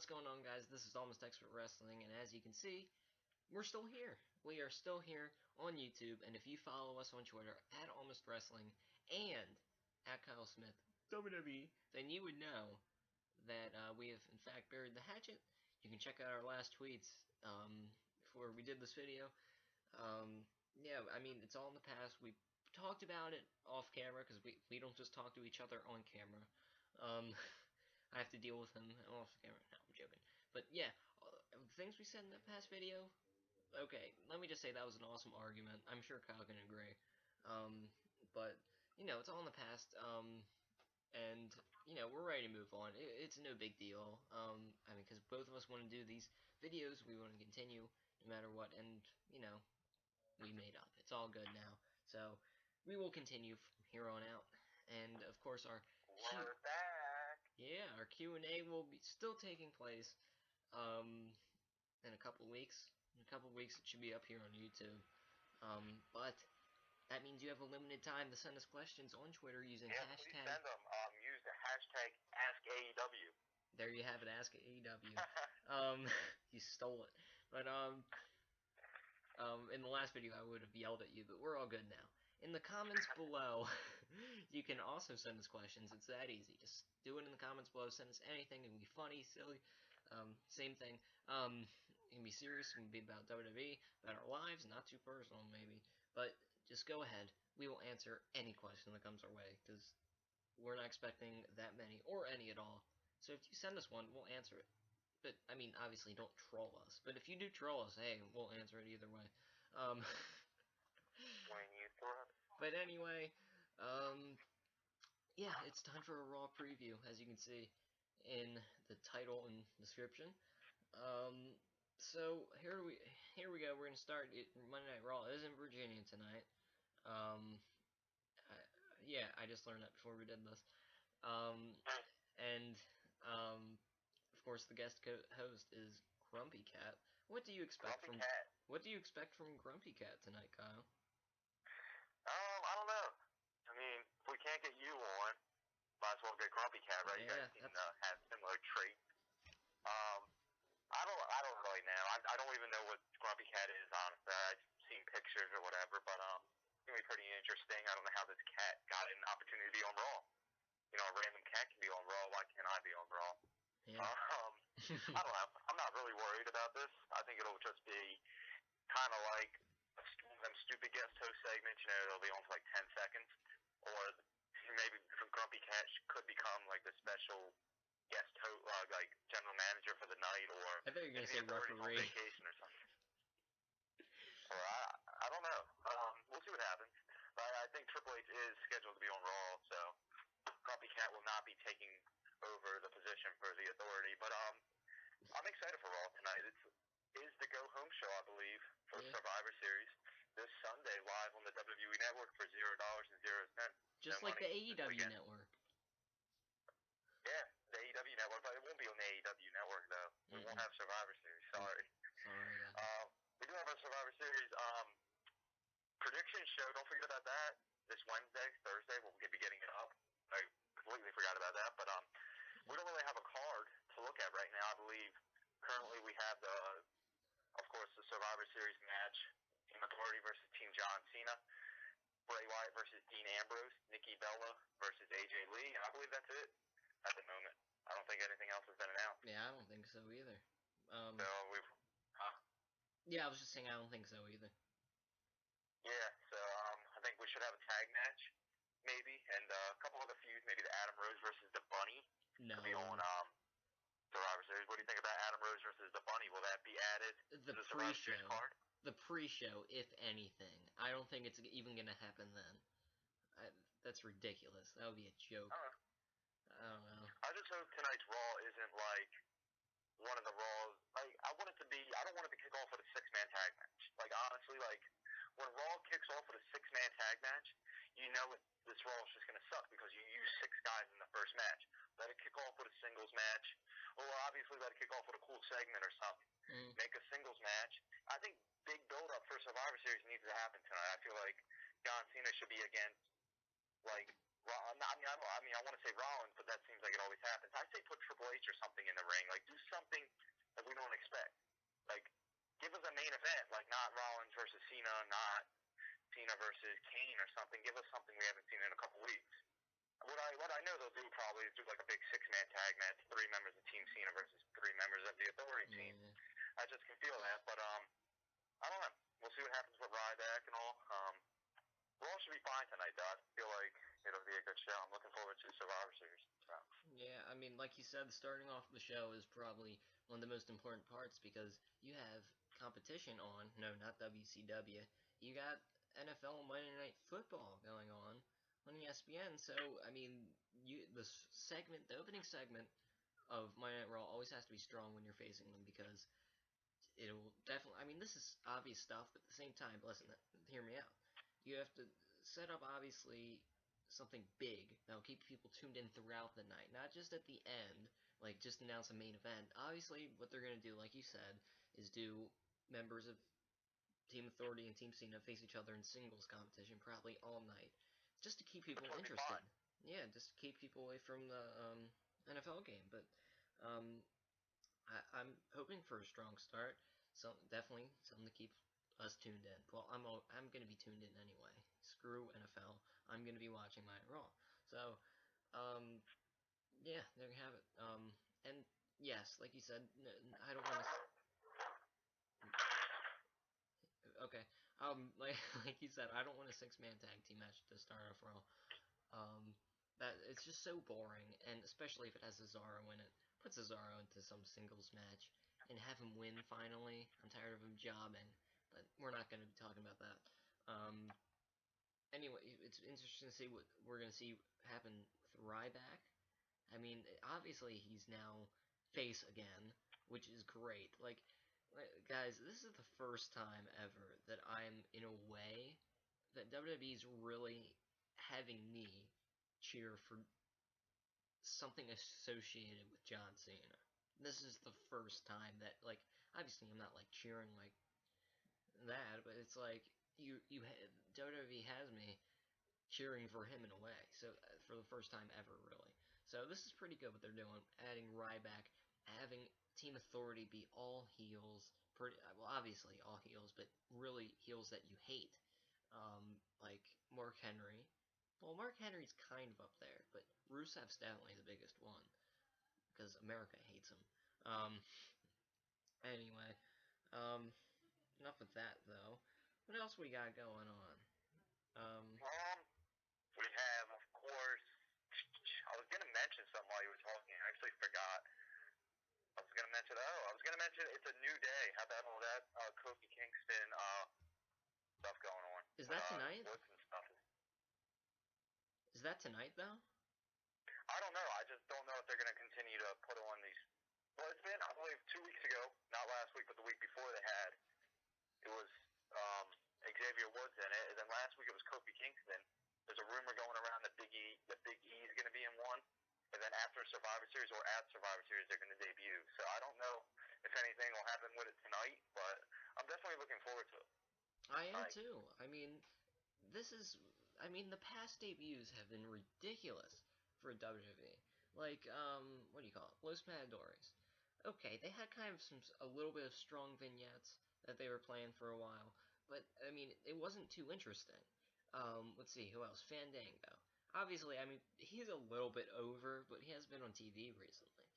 what's going on, guys? This is Almost Expert Wrestling, and as you can see, we're still here. We are still here on YouTube, and if you follow us on Twitter at Almost Wrestling and at Kyle Smith WWE, then you would know that we have in fact buried the hatchet. You can check out our last tweets before we did this video. Yeah, I mean, it's all in the past. We talked about it off camera because we don't just talk to each other on camera. I have to deal with him off camera. No, I'm joking. But yeah, things we said in the past video. Okay, let me just say that was an awesome argument. I'm sure Kyle can agree. But you know, it's all in the past. And you know, we're ready to move on. It's no big deal. I mean, because both of us want to do these videos, we want to continue no matter what. And you know, we made up. It's all good now. So we will continue from here on out. And of course, We're back. Our Q&A will be still taking place in a couple weeks. In a couple weeks, it should be up here on YouTube. But that means you have a limited time to send us questions on Twitter using hashtag. Please send them. Use the hashtag AskAEW. There you have it, AskAEW. You stole it. But in the last video, I would have yelled at you, but we're all good now. In the comments below, you can also send us questions. It's that easy. Just do it in the comments below. Send us anything. It can be funny, silly. Same thing. It can be serious. It can be about WWE, about our lives. Not too personal, maybe. But just go ahead. We will answer any question that comes our way, because we're not expecting that many, or any at all. So if you send us one, we'll answer it. But, I mean, obviously, don't troll us. But if you do troll us, hey, we'll answer it either way. When you throw it. But anyway, yeah, it's time for a Raw preview, as you can see in the title and description. So here we go. We're gonna start Monday Night Raw. It is in Virginia tonight. Yeah, I just learned that before we did this. And of course, the guest host is Grumpy Cat. What do you expect from Grumpy Cat tonight, Kyle? I don't know. I mean, if we can't get you on, might as well get Grumpy Cat, right? Yeah, you guys seem to have similar traits. I don't really know. I don't even know what Grumpy Cat is, honestly. I've seen pictures or whatever, but it's gonna be pretty interesting. I don't know how this cat got an opportunity to be on Raw. You know, a random cat can be on Raw. Why can't I be on Raw? Yeah. I don't know. I'm not really worried about this. I think it'll just be kind of like them stupid guest host segments. You know, it'll be on for like 10 seconds, or maybe Grumpy Cat could become like the special guest host, like general manager for the night, or I thought you were gonna say referee. On vacation or something. Or I don't know. We'll see what happens. But I think Triple H is scheduled to be on Raw, so Grumpy Cat will not be taking over the position for the Authority. But I'm excited for Raw tonight. It is the go home show, I believe, for Survivor Series this Sunday live on the WWE Network for $0.00. Just no like money the AEW network. Yeah, the AEW network, but it won't be on the AEW network though. We won't have Survivor Series. Sorry. Sorry. Yeah. We do have our Survivor Series prediction show. Don't forget about that. This Thursday, we'll be getting it up. I completely forgot about that, but we don't really have a card to look at right now. I believe currently we have of course, the Survivor Series match: Team Authority versus Team John Cena, Bray Wyatt versus Dean Ambrose, Nikki Bella versus AJ Lee, and I believe that's it at the moment. I don't think anything else has been announced. Yeah, I don't think so either. So we've. Yeah, I was just saying I don't think so either. Yeah, so I think we should have a tag match, maybe, and a couple other feuds, maybe the Adam Rose versus the Bunny. No. Could be on Survivor Series. What do you think about Adam Rose versus the Bunny? Will that be added to the Survivor Series card? The pre-show, if anything. I don't think it's even gonna happen then. That's ridiculous. That would be a joke. I don't know. I just hope tonight's Raw isn't like one of the Raws. Like, I don't want it to kick off with a 6-man tag match. Like, honestly, like, when Raw kicks off with a 6-man tag match, you know this Raw is just going to suck because you use 6 guys in the first match. Let it kick off with a singles match, or obviously let it kick off with a cool segment or something. Make a singles match. I think big build-up for Survivor Series needs to happen tonight. I feel like John Cena should be against, like, I want to say Rollins, but that seems like it always happens. I say put Triple H or something in the ring. Like, do something that we don't expect. Like, give us a main event, like not Rollins versus Cena, not Cena versus Kane or something. Give us something we haven't seen in a couple weeks. What I know they'll do probably is do like a big 6-man tag match, 3 members of Team Cena versus 3 members of the Authority team. Yeah. I just can feel that, but I don't know. We'll see what happens with Ryback and all. Raw should be fine tonight, though. I feel like it'll be a good show. I'm looking forward to Survivor Series. So. Yeah, I mean, like you said, starting off the show is probably one of the most important parts because you have competition on. No, not WCW. You got NFL Monday Night Football going on ESPN. So, I mean, the opening segment of Monday Night Raw always has to be strong when you're facing them because it'll definitely. I mean, this is obvious stuff, but at the same time, listen, hear me out. You have to set up obviously something big that'll keep people tuned in throughout the night, not just at the end, like just announce a main event. Obviously, what they're gonna do, like you said, is do members of Team Authority and Team Cena face each other in singles competition, probably all night, just to keep people interested. Yeah, just to keep people away from the NFL game. But um, I'm hoping for a strong start. So definitely something to keep us tuned in. Well, I'm gonna be tuned in anyway. Screw NFL. I'm gonna be watching my Raw. So, um, yeah, there you have it. And yes, like you said, I don't want to. Okay. Like like you said, I don't want a 6-man tag team match to start off Raw. Um, that it's just so boring, and especially if it has Cesaro in it, put Cesaro into some singles match and have him win finally. I'm tired of him jobbing, but we're not going to be talking about that. Anyway, it's interesting to see what we're going to see happen with Ryback. I mean, obviously he's now face again, which is great. Like, guys, this is the first time ever that I'm in a way that WWE's really having me cheer for something associated with John Cena. This is the first time that, like, obviously I'm not like cheering like that, but it's like WWE has me cheering for him in a way. So for the first time ever, really. So this is pretty good what they're doing, adding Ryback, having Team Authority be all heels. Pretty well, obviously all heels, but really heels that you hate, like Mark Henry. Well, Mark Henry's kind of up there, but Rusev's definitely the biggest one because America hates him. Anyway, um, enough of that though. What else we got going on? We have, of course, I was going to mention something while you were talking. I actually forgot. I was going to mention it's a new day. How about all that Kofi Kingston stuff going on? Is that tonight? Woods and stuff. Is that tonight though? I don't know. I just don't know if they're going to continue to put on these. Well, it's been, I believe, 2 weeks ago, not last week, but the week before they had. It was Xavier Woods in it, and then last week it was Kofi Kingston. There's a rumor going around that Big E is going to be in one, and then after Survivor Series or at Survivor Series they're going to debut. So I don't know if anything will happen with it tonight, but I'm definitely looking forward to it. I am too. I mean, this is. I mean, the past debuts have been ridiculous for WWE. Like, what do you call it? Los Matadores. Okay, they had kind of a little bit of strong vignettes that they were playing for a while, but I mean, it wasn't too interesting. Let's see, who else? Fandango. Obviously, I mean, he's a little bit over, but he has been on TV recently.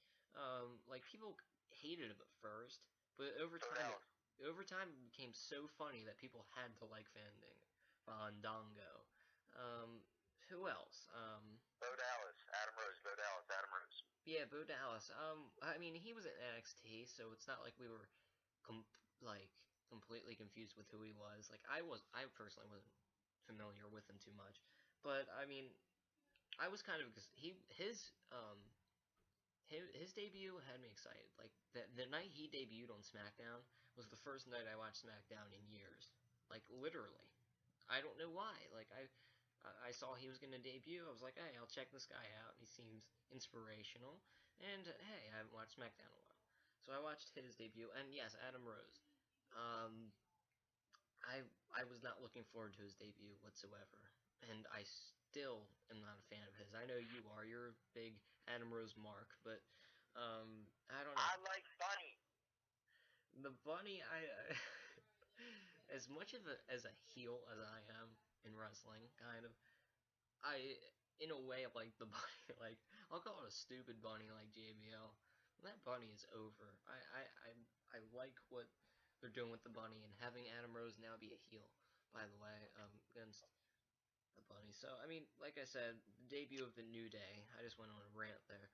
Like people hated him at first, but over time it became so funny that people had to like Fandango. Um, who else? Bo Dallas, Adam Rose, Bo Dallas, Adam Rose. Yeah, Bo Dallas. I mean, he was at NXT, so it's not like we were com- like completely confused with who he was. Like I personally wasn't familiar with him too much, but I mean, I was kind of because his debut had me excited. Like the night he debuted on SmackDown was the first night I watched SmackDown in years. Like literally, I don't know why. Like I saw he was going to debut. I was like, hey, I'll check this guy out. He seems inspirational. And hey, I haven't watched SmackDown in a while, so I watched his debut. And yes, Adam Rose. Um, I was not looking forward to his debut whatsoever, and I still am not a fan of his. I know you are. You're a big Adam Rose mark, but I don't know. I like Bunny. The bunny, as much of as a heel as I am in wrestling, kind of, I in a way like the bunny. Like I'll call it a stupid bunny like JBL. That bunny is over. I like what they're doing with the bunny and having Adam Rose now be a heel. By the way, against the bunny. So I mean, like I said, the debut of the New Day. I just went on a rant there.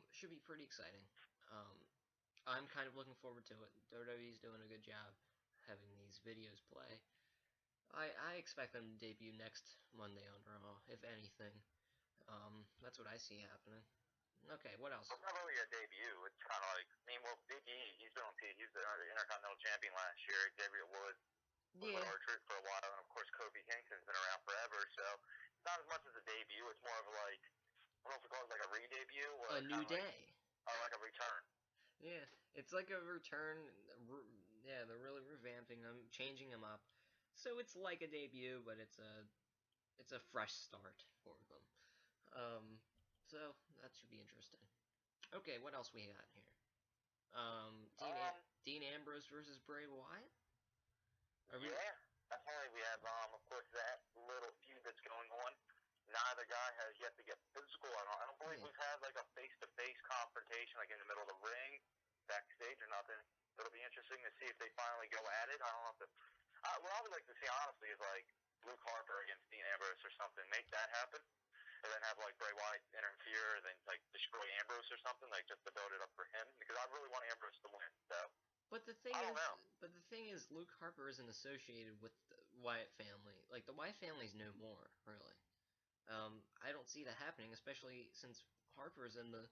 Should be pretty exciting. Um, I'm kind of looking forward to it. WWE's doing a good job having these videos play. I expect them to debut next Monday on Raw, if anything. That's what I see happening. Okay, what else? It's not really a debut. It's kind of like, I mean, well, Big E, he's been on TV. He's the Intercontinental Champion last year. Xavier Woods was Yeah. with R-Truth for a while, and of course Kofi Kingston's been around forever. So it's not as much as a debut. It's more of like, I don't know if we call it like a re-debut or A new day. like a return. Yeah, it's like a return. Yeah, they're really revamping them, changing them up. So it's like a debut, but it's a fresh start for them. Um, so that should be interesting. Okay, what else we got here? Dean Ambrose versus Bray Wyatt. Yeah, definitely. We have, of course, that little feud that's going on. Neither guy has yet to get physical. I don't believe we've had like a face-to-face confrontation, like in the middle of the ring, backstage, or nothing. It'll be interesting to see if they finally go at it. I don't know if the. What I would like to see, honestly, is like Luke Harper against Dean Ambrose or something. Make that happen, and then have like Bray Wyatt interfere, and then like destroy Ambrose or something, like just to build it up for him. Because I really want Ambrose to win. So. But the thing is, Luke Harper isn't associated with the Wyatt family. Like the Wyatt family's no more, really. I don't see that happening, especially since Harper's in the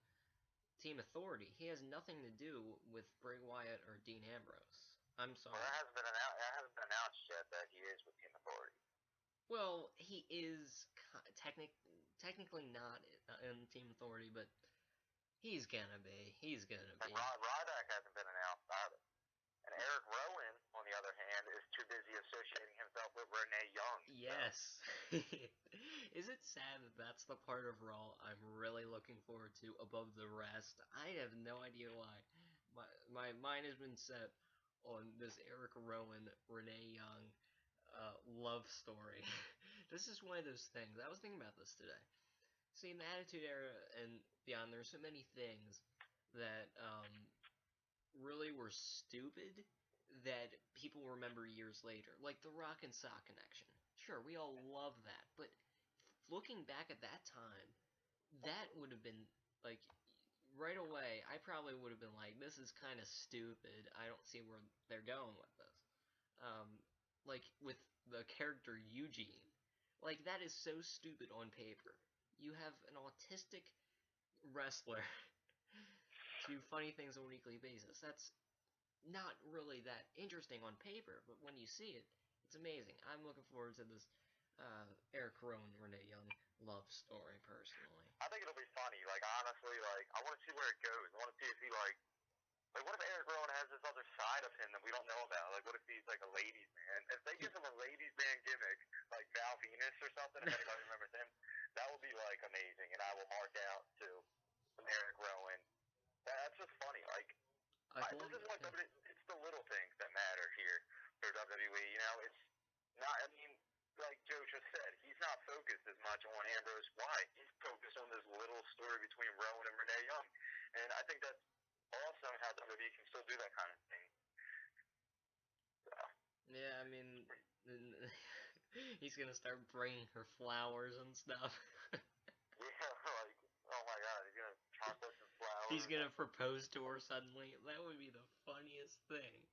Team Authority. He has nothing to do with Bray Wyatt or Dean Ambrose. I'm sorry. Well, that hasn't been announced yet that he is with Team Authority. Well, he is technically not in Team Authority, but he's gonna be. He's gonna be. Ryback hasn't been announced either. And Eric Rowan, on the other hand, is too busy associating himself with Renee Young. Yes. So. Is it sad that that's the part of Raw I'm really looking forward to above the rest? I have no idea why. My mind has been set on this Eric Rowan, Renee Young love story. This is one of those things. I was thinking about this today. See, in the Attitude Era and beyond, there's so many things that really were stupid that people remember years later, like the Rock and Sock connection. Sure, we all love that, but looking back at that time, that would have been like right away. I probably would have been like, "This is kind of stupid. I don't see where they're going with this." Like with the character Eugene, like that is so stupid on paper. You have an autistic wrestler do funny things on a weekly basis. That's not really that interesting on paper, but when you see it, it's amazing. I'm looking forward to this Eric Rowan, Renee Young love story personally. I think it'll be funny. Like honestly, like I want to see where it goes. I want to see if he like what if Eric Rowan has this other side of him that we don't know about? Like what if he's like a ladies man? If they give him a ladies man gimmick, like Val Venus or something, if anybody remembers him, that would be like amazing, and I will mark out to Eric Rowan. That's just funny. Like this is what it's the little things that matter here for WWE. You know, it's not. I mean, like Joe just said, he's not focused as much on Ambrose Wyatt. He's focused on this little story between Rowan and Renee Young, and I think that's awesome how WWE can still do that kind of thing. So. Yeah, I mean, he's gonna start bringing her flowers and stuff. Yeah, like oh my God, he's gonna chocolates and flowers. He's gonna propose to her suddenly. That would be the funniest thing.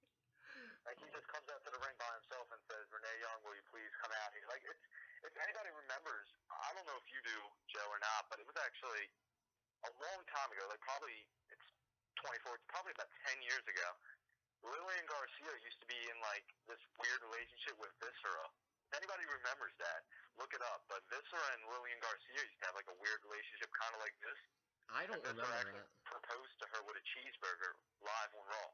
Like he just comes out to the ring by himself and says, "Renee Young, will you please come out here?" Like it's if anybody remembers, I don't know if you do, Joe, or not, but it was actually a long time ago. Like probably it's 24, probably about 10 years ago. Lillian Garcia used to be in like this weird relationship with Viscera. If anybody remembers that, look it up. But Viscera and Lillian Garcia used to have like a weird relationship, kind of like this. I don't remember actually that. Proposed to her with a cheeseburger live on Raw.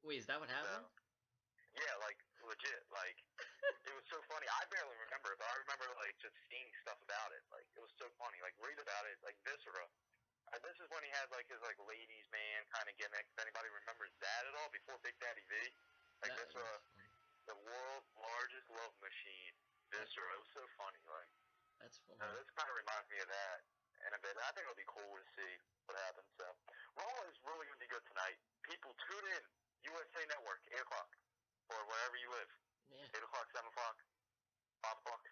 Wait, is that what happened? So, yeah, like legit. Like, it was so funny. I barely remember it, but I remember like just seeing stuff about it. Like, it was so funny. Like, read about it. Like Viscera. And this is when he had like his like ladies man kind of gimmick. If anybody remembers that at all before Big Daddy V, like That Viscera, was fun. the world's largest love machine. Viscera. It was so funny. Like, That's fun. this kind of reminds me of that in a bit. I think it'll be cool to see what happens. So, Raw is really going to be good tonight. People, tune in. USA Network, 8 o'clock, or wherever you live. Yeah. 8 o'clock, 7 o'clock, 5 o'clock.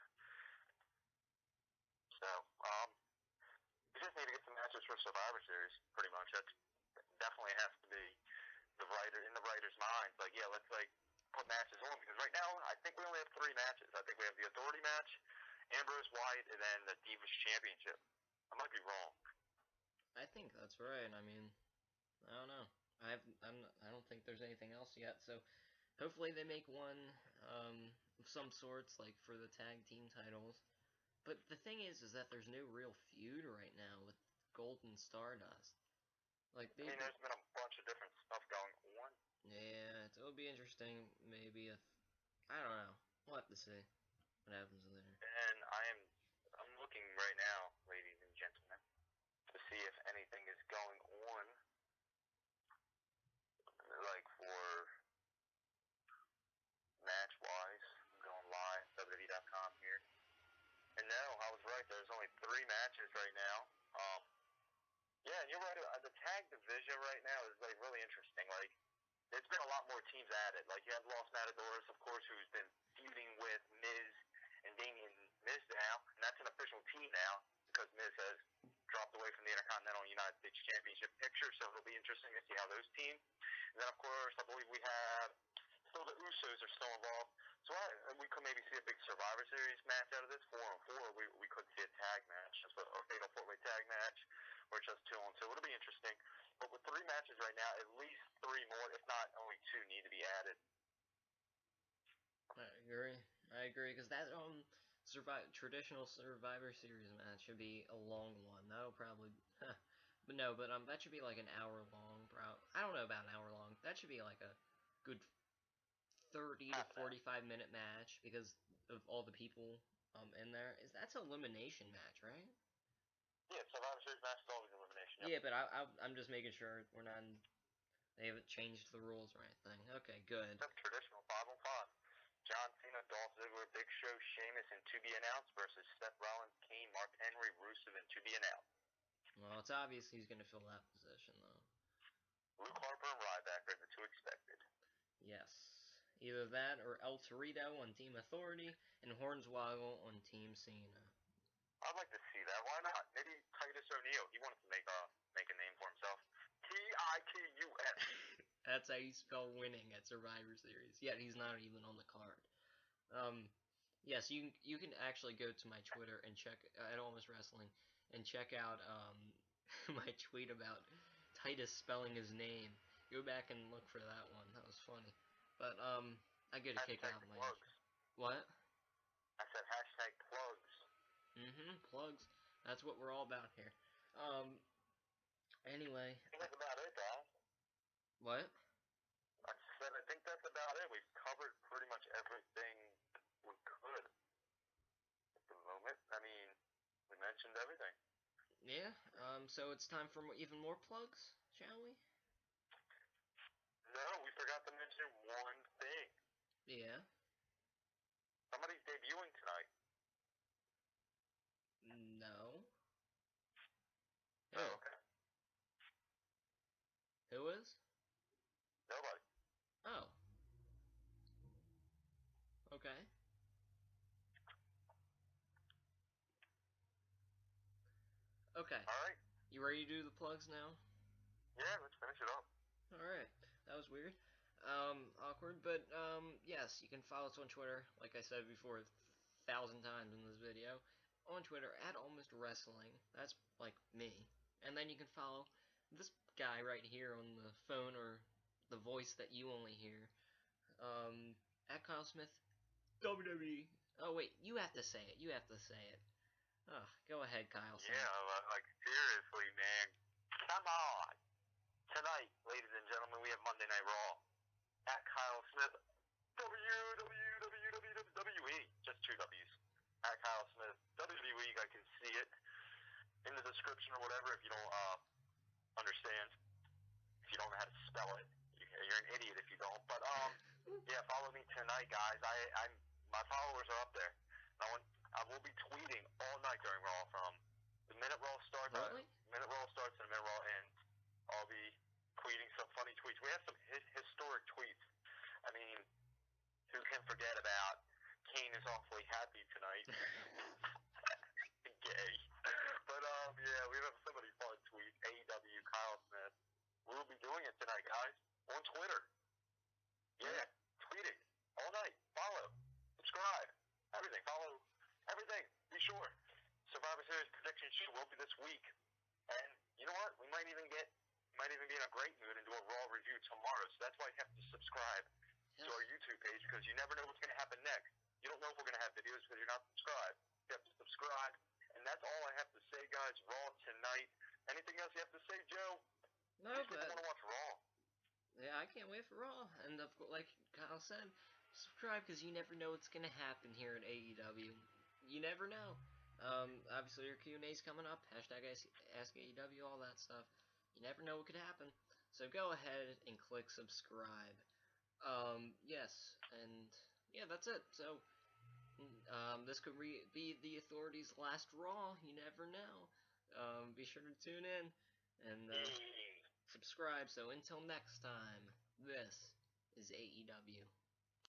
So, we just need to get some matches for Survivor Series, pretty much. That definitely has to be the writer in the writer's mind. Like, yeah, let's like put matches on, because right now I think we only have 3 matches. I think we have the Authority match, Ambrose Wyatt, and then the Divas Championship. I might be wrong. I think that's right. I mean, I don't know. I don't think there's anything else yet. So hopefully they make one of some sorts, like for the tag team titles. But the thing is that there's no real feud right now with Gold and Stardust. Like I mean, there's been a bunch of different stuff going on. yeah, it'll be interesting. Maybe if I don't know. We'll have to see what happens there. And I'm looking right now, ladies and gentlemen, to see if anything is going on, like for match wise. I'm going live, WWE.com here. And no, I was right. There's only 3 matches right now. Yeah, and you're right. The tag division right now is like really interesting. Like, there's been a lot more teams added. Like, you have Los Matadors, of course, who's been feuding with Miz and Damien Miz now, and that's an official team now because Miz has dropped away from the Intercontinental United States Championship picture. So it'll be interesting to see how those team. And then, of course, I believe we have still the Usos are still involved. So we could maybe see a big Survivor Series match out of this 4-on-4. We could see a tag match, or fatal 4-way tag match, or just 2-on-2. It'll be interesting. But with 3 matches right now, at least 3 more, if not only 2, need to be added. I agree, because that traditional Survivor Series match should be a long one. That'll probably, but no, but that should be like an hour long, bro. I don't know about an hour long. That should be like a good 30 to 45-minute match because of all the people in there. That's an elimination match, right? Yeah, Survivor Series match is always elimination. Yep. Yeah, but I'm just making sure we're not. They haven't changed the rules or anything. Okay, good. Traditional 5-on-5. John Cena, Dolph Ziggler, Big Show, Sheamus, and to be announced versus Seth Rollins, Kane, Mark Henry, Rusev, and to be announced. Well, it's obvious he's going to fill that position, though. Luke Harper and Ryback are the 2 expected. Yes. Either that or El Torito on Team Authority and Hornswoggle on Team Cena. I'd like to see that. Why not? Maybe Titus O'Neil. He wanted to make a name for himself. Titus. That's how you spell winning at Survivor Series. Yet he's not even on the card. Yes, you can actually go to my Twitter and check at Almost Wrestling and check out my tweet about Titus spelling his name. Go back and look for that one. That was funny. But I get a kick out of my plugs. What? I said hashtag plugs. Plugs. That's what we're all about here. Anyway. I think that's about it, guys. What? I think that's about it. We've covered pretty much everything we could at the moment. I mean, we mentioned everything. Yeah. So it's time for even more plugs, shall we? No, we forgot to mention one thing. Yeah. Somebody's debuting tonight. No. Who? Oh, okay. Who is? Nobody. Oh. Okay. Okay. Alright. You ready to do the plugs now? Yeah, let's finish it up. Alright. That was weird. Awkward, but yes, you can follow us on Twitter, like I said before 1,000 times in this video, on Twitter at Almost Wrestling. That's like me. And then you can follow this guy right here on the phone, or the voice that you only hear, at Kyle Smith WWE. Oh wait, you have to say it. You have to say it. Oh, go ahead, Kyle Smith. Yeah, like seriously, man. Come on. Tonight, ladies and gentlemen, we have Monday Night Raw. At Kyle Smith WWE. Just two W's. At Kyle Smith. WWE, you guys can see it in the description or whatever if you don't understand. If you don't know how to spell it. You're an idiot if you don't. But yeah, follow me tonight, guys. My followers are up there. I will be tweeting all night during Raw from the minute Raw starts. Really? Minute Raw starts and the minute Raw ends. I'll be tweeting some funny tweets. We have some historic tweets. I mean, who can forget about Kane is awfully happy tonight? Gay. But yeah, we have so many fun tweets. AEW Kyle Smith. We'll be doing it tonight, guys, on Twitter. Yeah, tweeting all night. Follow, subscribe, everything. Follow everything. Be sure. Survivor Series prediction shoot will be this week, and you know what? We might even be in a great mood and do a Raw review tomorrow. So that's why you have to subscribe to our YouTube page because you never know what's going to happen next. You don't know if we're going to have videos because you're not subscribed. You have to subscribe, and that's all I have to say, guys. Raw tonight. Anything else you have to say, Joe? No, but I want to watch Raw. Yeah, I can't wait for Raw. And like Kyle said, subscribe because you never know what's gonna happen here at AEW. You never know. Obviously your Q&A's coming up. Hashtag Ask AEW, all that stuff. You never know what could happen. So go ahead and click subscribe. Yes, and yeah, that's it. So this could be the Authority's last Raw. You never know. Be sure to tune in and subscribe. So until next time, this is AEW.